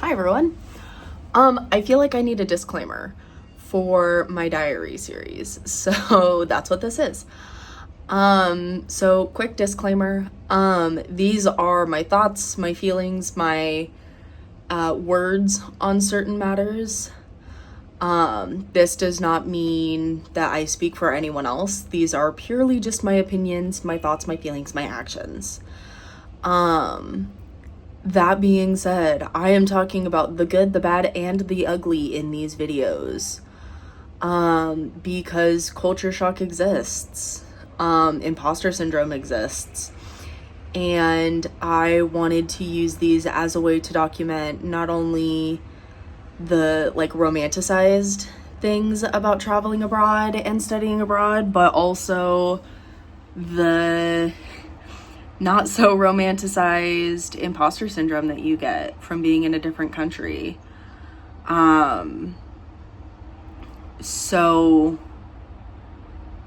Hi everyone. I feel like I need a disclaimer for my diary series, so that's what this is. So quick disclaimer. These are my thoughts, my feelings, my words on certain matters. This does not mean that I speak for anyone else. These are purely just my opinions, my thoughts, my feelings, my actions. That being said, I am talking about the good, the bad, and the ugly in these videos. Because culture shock exists. Imposter syndrome exists. And I wanted to use these as a way to document not only the romanticized things about traveling abroad and studying abroad, but also the not so romanticized imposter syndrome that you get from being in a different country. So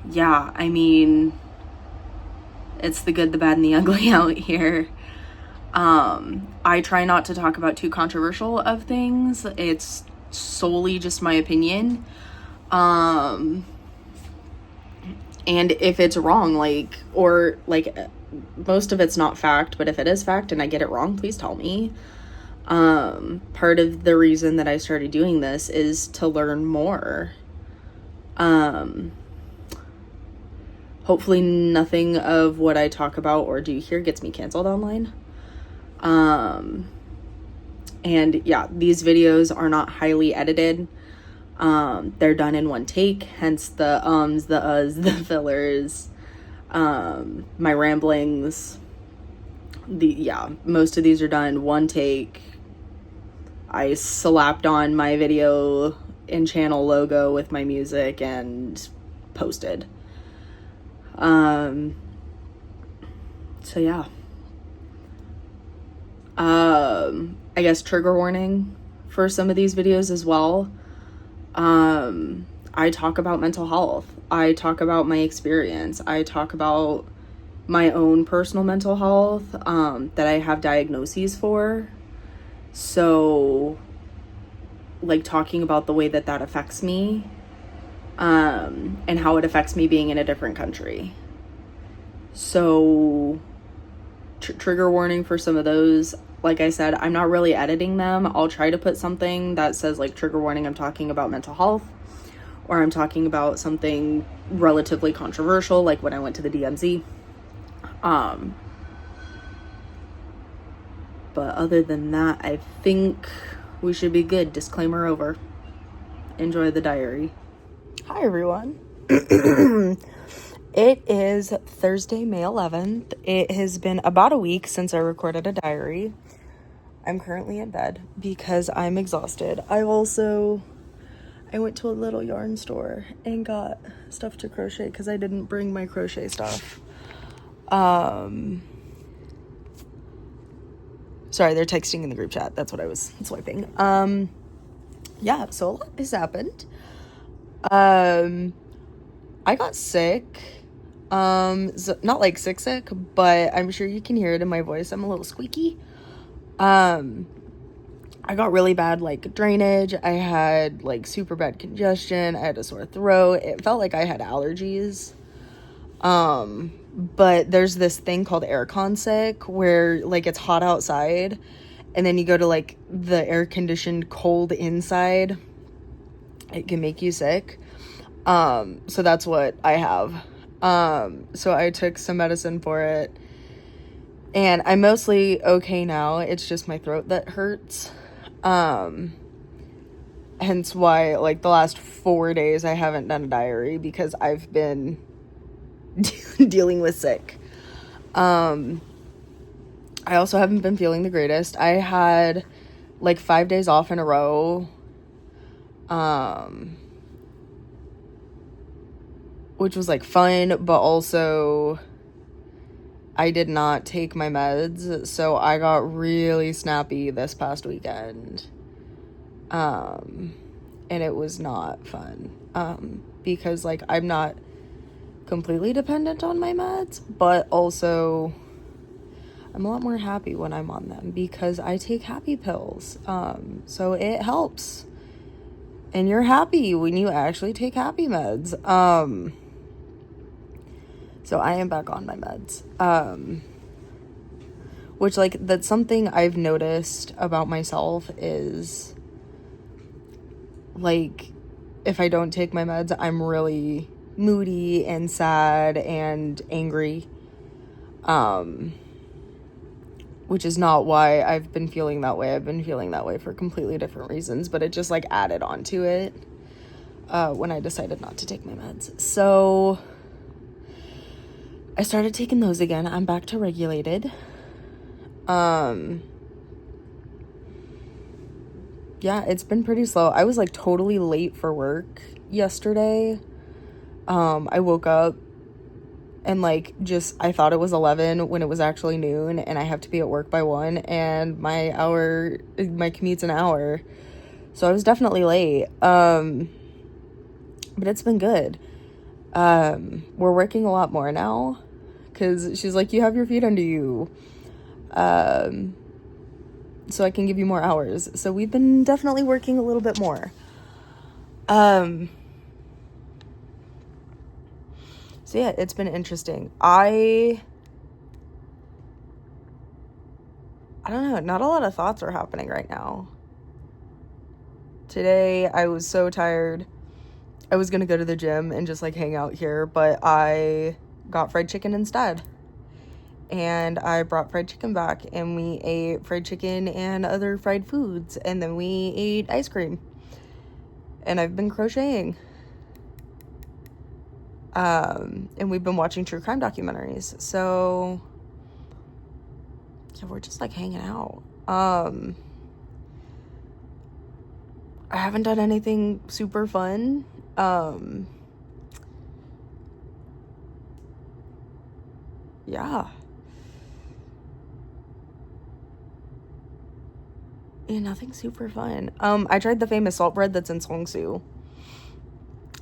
yeah, I mean, it's the good, the bad, and the ugly out here. I try not to talk about too controversial of things. It's solely just my opinion. And if it's wrong, most of it's not fact, but if it is fact and I get it wrong, please tell me. Part of the reason that I started doing this is to learn more. Hopefully nothing of what I talk about or do here gets me canceled online. And yeah, these videos are not highly edited. They're done in one take, hence the ums, the uhs, the fillers, my ramblings. Most of these are done one take. I slapped on my video and channel logo with my music and posted. So yeah. I guess trigger warning for some of these videos as well. I talk about mental health. I talk about my experience. I talk about my own personal mental health, that I have diagnoses for. So, talking about the way that affects me, and how it affects me being in a different country. So, trigger warning for some of those. Like I said, I'm not really editing them. I'll try to put something that says trigger warning, I'm talking about mental health, or I'm talking about something relatively controversial, like when I went to the DMZ. But other than that, I think we should be good. Disclaimer over. Enjoy the diary. Hi everyone. It is Thursday, May 11th. It has been about a week since I recorded a diary. I'm currently in bed because I'm exhausted. I went to a little yarn store and got stuff to crochet because I didn't bring my crochet stuff. Sorry, they're texting in the group chat. That's what I was swiping. Yeah, so a lot has happened. I got sick. Not sick, but I'm sure you can hear it in my voice. I'm a little squeaky. I got really bad, drainage. I had, super bad congestion. I had a sore throat. It felt like I had allergies. But there's this thing called aircon sick where, it's hot outside, and then you go to, the air-conditioned cold inside. It can make you sick. So that's what I have. So I took some medicine for it, and I'm mostly okay now. It's just my throat that hurts. Hence why, the last 4 days I haven't done a diary, because I've been dealing with sick. I also haven't been feeling the greatest. I had, 5 days off in a row. Which was fun, but also I did not take my meds, so I got really snappy this past weekend. And it was not fun. Because I'm not completely dependent on my meds, but also I'm a lot more happy when I'm on them because I take happy pills. So it helps. And you're happy when you actually take happy meds. So I am back on my meds. Which, like, that's something I've noticed about myself is, like, if I don't take my meds, I'm really moody and sad and angry. Which is not why I've been feeling that way. I've been feeling that way for completely different reasons, but it just, like, added on to it when I decided not to take my meds. So I started taking those again. I'm back to regulated. Yeah, it's been pretty slow. I was, like, totally late for work yesterday. I woke up and, like, I thought it was 11 when it was actually noon, and I have to be at work by 1, and my commute's an hour. So I was definitely late. But it's been good. We're working a lot more now, because she's like, you have your feet under you. So I can give you more hours. So we've been definitely working a little bit more. So yeah, it's been interesting. I don't know, not a lot of thoughts are happening right now. Today, I was so tired. I was gonna go to the gym and just, like, hang out here, but I got fried chicken instead. And I brought fried chicken back, and we ate fried chicken and other fried foods, and then we ate ice cream. And I've been crocheting. And we've been watching true crime documentaries. So yeah, we're just, like, hanging out. I haven't done anything super fun. Yeah. Yeah, nothing super fun. I tried the famous salt bread that's in Seoul.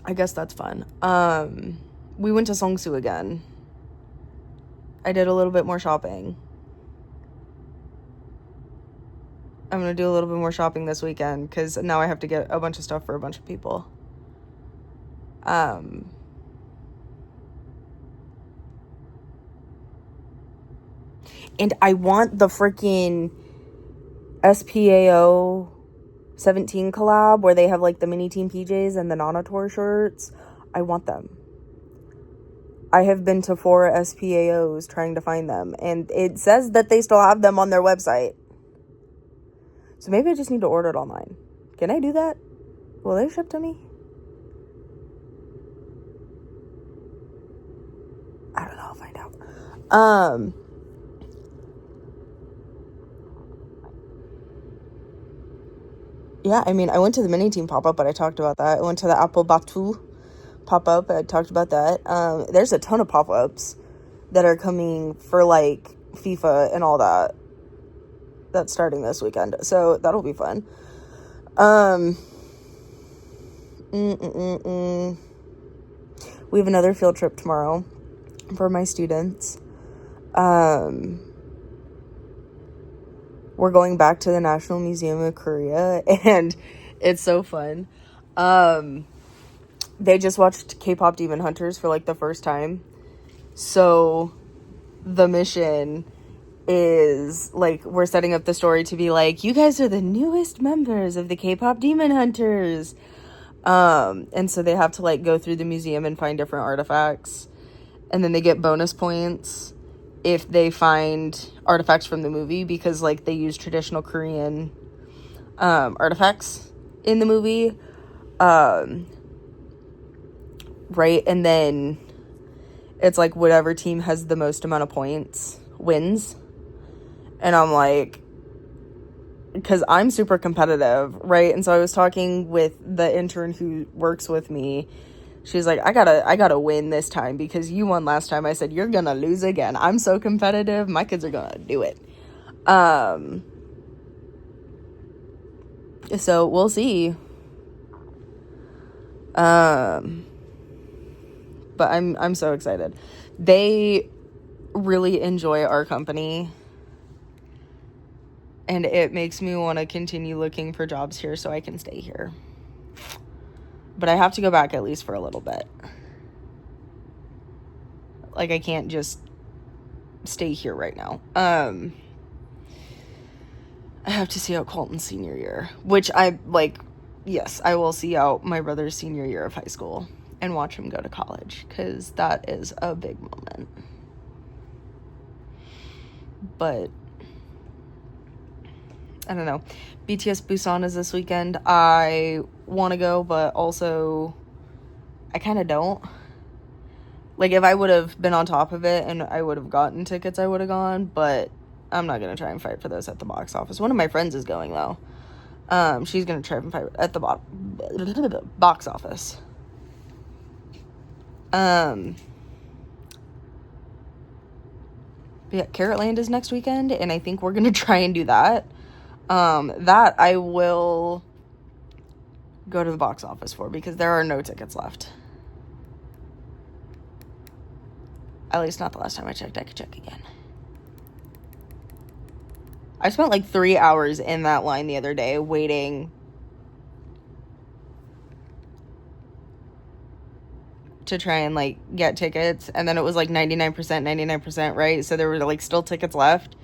I guess that's fun. We went to Seoul again. I did a little bit more shopping. I'm gonna do a little bit more shopping this weekend, because now I have to get a bunch of stuff for a bunch of people. And I want the freaking SPAO 17 collab where they have, like, the mini team PJs and the Nana Tour shirts. I want them. I have been to 4 SPAOs trying to find them, and it says that they still have them on their website. So maybe I just need to order it online. Can I do that? Will they ship to me? I don't know. I'll find out. Yeah, I mean, I went to the mini team pop-up, but I talked about that. I went to the Apple Batu pop-up. I talked about that. There's a ton of pop-ups that are coming for, like, FIFA and all that. That's starting this weekend. So that'll be fun. We have another field trip tomorrow for my students. We're going back to the National Museum of Korea, and it's so fun. They just watched K-pop Demon Hunters for, like, the first time. So the mission is, like, we're setting up the story to be like, you guys are the newest members of the K-pop Demon Hunters. And so they have to, like, go through the museum and find different artifacts. And then they get bonus points if they find artifacts from the movie, because, like, they use traditional Korean artifacts in the movie. Right? And then it's, like, whatever team has the most amount of points wins. And I'm like, because I'm super competitive, right? And so I was talking with the intern who works with me. She's like, I gotta win this time because you won last time. I said, you're gonna lose again. I'm so competitive. My kids are gonna do it. So we'll see. But I'm so excited. They really enjoy our company. And it makes me want to continue looking for jobs here so I can stay here. But I have to go back at least for a little bit. Like, I can't just stay here right now. I have to see out Colton's senior year, which yes, I will see out my brother's senior year of high school and watch him go to college, because that is a big moment. But I don't know. BTS Busan is this weekend. I want to go, but also I kind of don't. Like, if I would have been on top of it and I would have gotten tickets, I would have gone, but I'm not going to try and fight for those at the box office. One of my friends is going, though. She's going to try and fight at the box office. But yeah, Carrot Land is next weekend, and I think we're going to try and do that. That I will go to the box office for, because there are no tickets left. At least not the last time I checked. I could check again. I spent like 3 hours in that line the other day waiting to try and like get tickets, and then it was like 99%, right? So there were like still tickets left.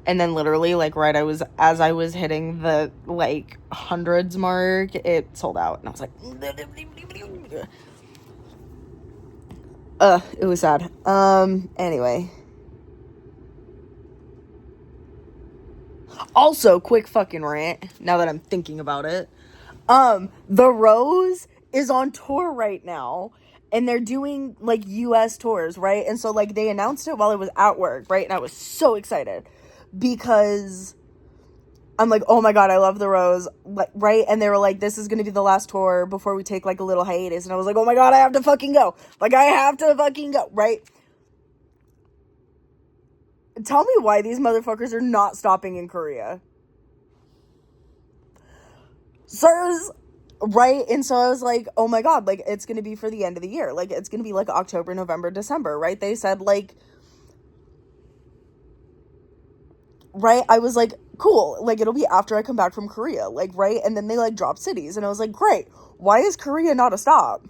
And then literally, like, as I was hitting the, like, hundreds mark, it sold out. And I was like, it was sad. Anyway. Also, quick fucking rant, now that I'm thinking about it. The Rose is on tour right now. And they're doing, like, US tours, right? And so, like, they announced it while I was at work, right? And I was so excited. Because I'm like, oh my god, I love the Rose, right? And they were like, this is gonna be the last tour before we take like a little hiatus. And I was like, oh my god, I have to fucking go. Like, I have to fucking go, right? Tell me why these motherfuckers are not stopping in Korea. Sirs, right? And so I was like, oh my god, like, it's gonna be for the end of the year. Like, it's gonna be like October, November, December, right? They said, like, right? I was like, cool, like, it'll be after I come back from Korea, like, right? And then they, like, dropped cities, and I was like, great, why is Korea not a stop?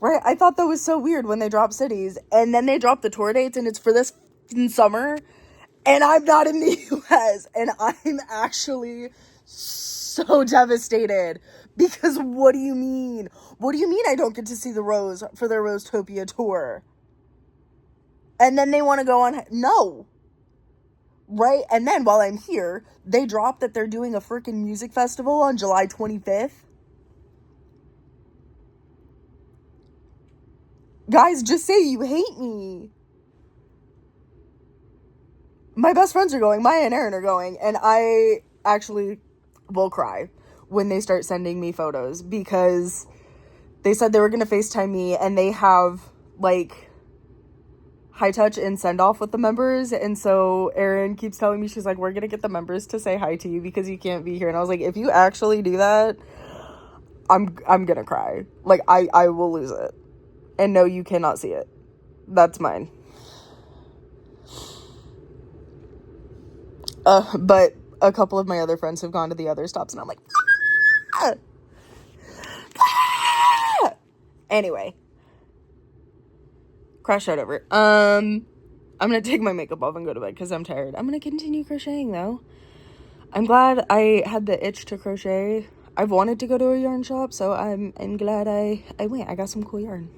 Right? I thought that was so weird when they dropped cities, and then they dropped the tour dates, and it's for this summer, and I'm not in the US, and I'm actually so devastated, because what do you mean? What do you mean I don't get to see the Rose for their Rosetopia tour? And then they want to go on, no. Right? And then while I'm here, they dropped that they're doing a freaking music festival on July 25th. Guys, just say you hate me. My best friends are going. Maya and Aaron are going. And I actually will cry when they start sending me photos, because they said they were going to FaceTime me, and they have, like, high touch and send off with the members. And so Erin keeps telling me, she's like, we're gonna get the members to say hi to you because you can't be here. And I was like, if you actually do that, I'm gonna cry. Like, I will lose it. And no, you cannot see it. That's mine. But a couple of my other friends have gone to the other stops, and I'm like, ah! Ah! Anyway, crash out over. I'm gonna take my makeup off and go to bed because I'm tired. I'm gonna continue crocheting, though. I'm glad I had the itch to crochet. I've wanted to go to a yarn shop, so I'm glad I went. I got some cool yarn.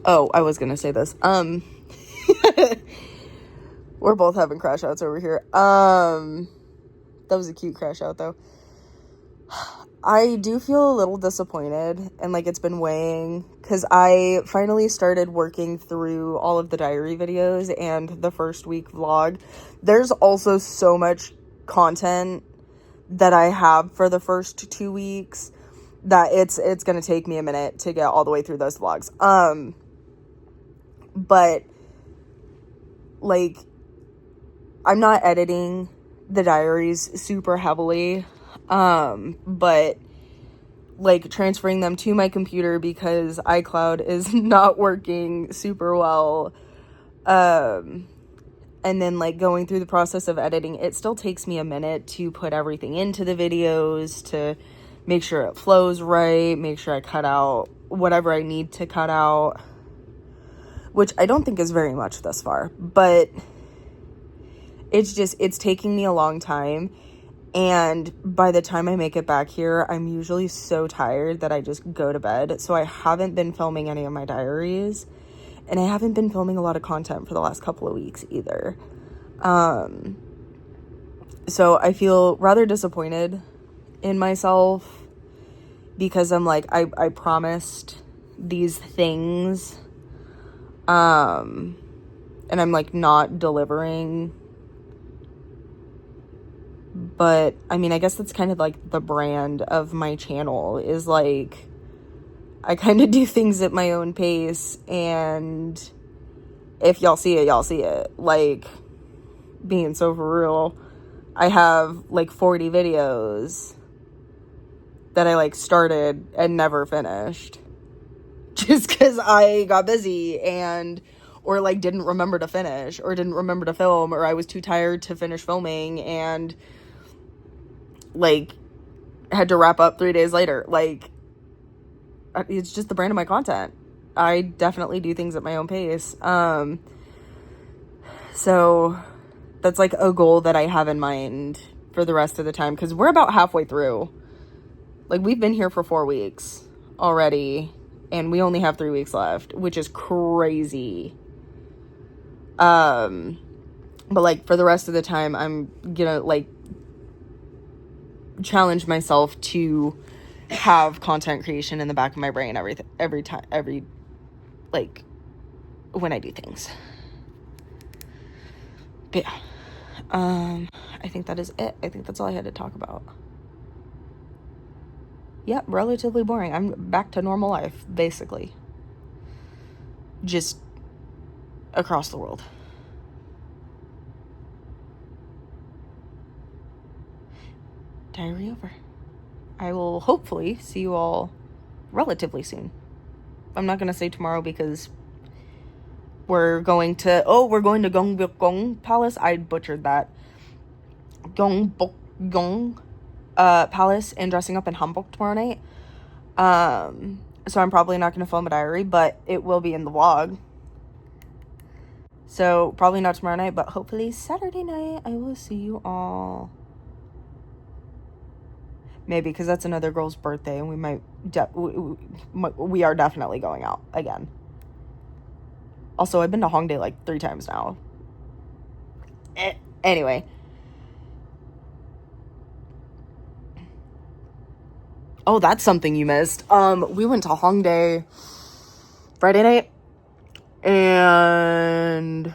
Oh, I was gonna say this. We're both having crash outs over here. That was a cute crash out, though. I do feel a little disappointed, and like it's been weighing, because I finally started working through all of the diary videos and the first week vlog. There's also so much content that I have for the first 2 weeks that it's gonna take me a minute to get all the way through those vlogs. But like, I'm not editing the diaries super heavily, but like transferring them to my computer because iCloud is not working super well. And then like going through the process of editing, it still takes me a minute to put everything into the videos, to make sure it flows right, make sure I cut out whatever I need to cut out, which I don't think is very much thus far, but it's taking me a long time. And by the time I make it back here, I'm usually so tired that I just go to bed. So I haven't been filming any of my diaries, and I haven't been filming a lot of content for the last couple of weeks either. So I feel rather disappointed in myself because I'm like, I promised these things, and I'm like not delivering. But I mean, I guess that's kind of like the brand of my channel, is like I kind of do things at my own pace, and if y'all see it, y'all see it. Like, being so for real, I have like 40 videos that I like started and never finished just because I got busy and or like didn't remember to finish or didn't remember to film, or I was too tired to finish filming and like had to wrap up 3 days later. Like, it's just the brand of my content. I definitely do things at my own pace. So that's like a goal that I have in mind for the rest of the time, because we're about halfway through. Like, we've been here for 4 weeks already, and we only have 3 weeks left, which is crazy. But like for the rest of the time, I'm gonna like challenge myself to have content creation in the back of my brain every time, like when I do things. But yeah, I think that is it. I think that's all I had to talk about. Yep, relatively boring. I'm back to normal life, basically. Just across the world. Diary over. I will hopefully see you all relatively soon. I'm not going to say tomorrow because we're going to Gyeongbokgung Palace. I butchered that. Gyeongbokgung Palace, and dressing up in hanbok tomorrow night. So I'm probably not going to film a diary, but it will be in the vlog. So probably not tomorrow night, but hopefully Saturday night I will see you all. Maybe, because that's another girl's birthday, and we are definitely going out again. Also, I've been to Hongdae like 3 times now. Anyway. Oh, that's something you missed. We went to Hongdae Friday night, and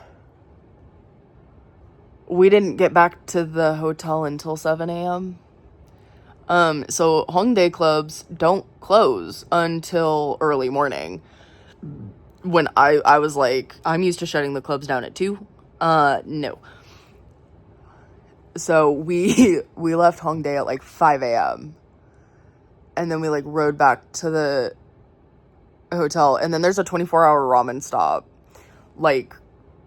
we didn't get back to the hotel until 7 a.m. So Hongdae clubs don't close until early morning. When I was like, I'm used to shutting the clubs down at 2. No. So we left Hongdae at like 5 a.m. And then we like rode back to the hotel, and then there's a 24-hour ramen stop like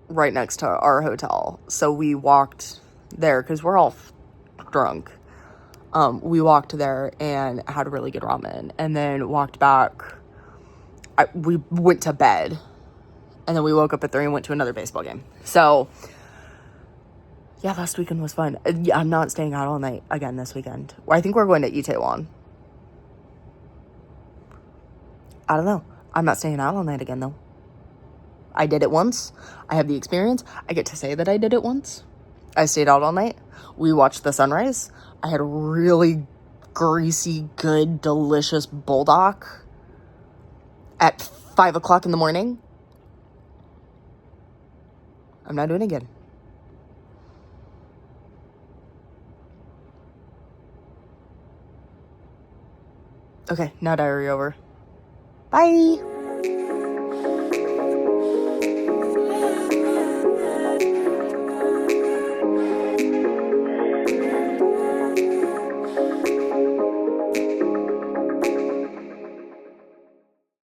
right next to our hotel. So we walked there because we're all drunk. We walked there and had really good ramen, and then walked back. We went to bed, and then we woke up at 3 and went to another baseball game. So yeah, last weekend was fun. Yeah, I'm not staying out all night again this weekend. I think we're going to Itaewon. I don't know. I'm not staying out all night again, though. I did it once. I have the experience. I get to say that I did it once. I stayed out all night. We watched the sunrise. I had a really greasy, good, delicious bulldog at 5 o'clock in the morning. I'm not doing it again. Okay, now diary over. Bye.